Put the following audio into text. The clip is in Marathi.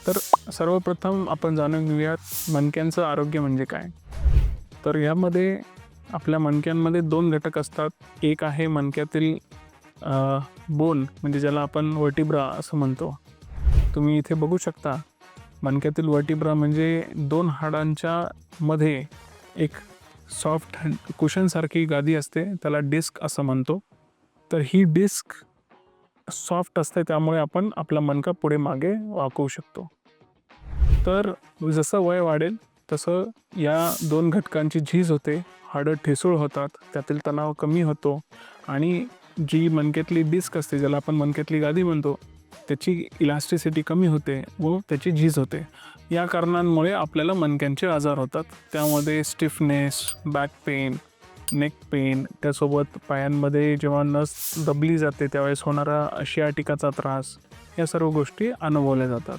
तर सर्वप्रथम आपण जाणून घेऊयात मणक्यांचं आरोग्य म्हणजे काय. तर यामध्ये आपल्या मणक्यांमध्ये 2 घटक असतात. एक आहे मणक्यातील बोन, म्हणजे ज्याला आपण वर्टिब्रा असं म्हणतो. तुम्ही इथे बघू शकता मणक्यातील वर्टिब्रा म्हणजे 2 हाडांच्या मध्ये एक सॉफ्ट कुशनसारखी गादी असते, त्याला डिस्क असं म्हणतो. तर ही डिस्क सॉफ्ट असते, त्यामुळे आपण आपला मणका पुढे मागे वाकवू शकतो. तर जसं वय वाढेल तसं या 2 घटकांची झीज होते, हाडं ठिसूळ होतात, त्यातील तणाव कमी होतो आणि जी मणक्यातली डिस्क असते, ज्याला आपण मणक्यातली गादी म्हणतो, त्याची इलास्टिसिटी कमी होते व त्याची झीज होते. या कारणांमुळे आपल्याला मणक्यांचे आजार होतात. त्यामध्ये stiffness, back pain, neck pain, त्यासोबत पायांमध्ये जेव्हा नस दबली जाते त्यावेळेस होणारा शियाटिकाचा त्रास, या सर्व गोष्टी अनुभवल्या जातात.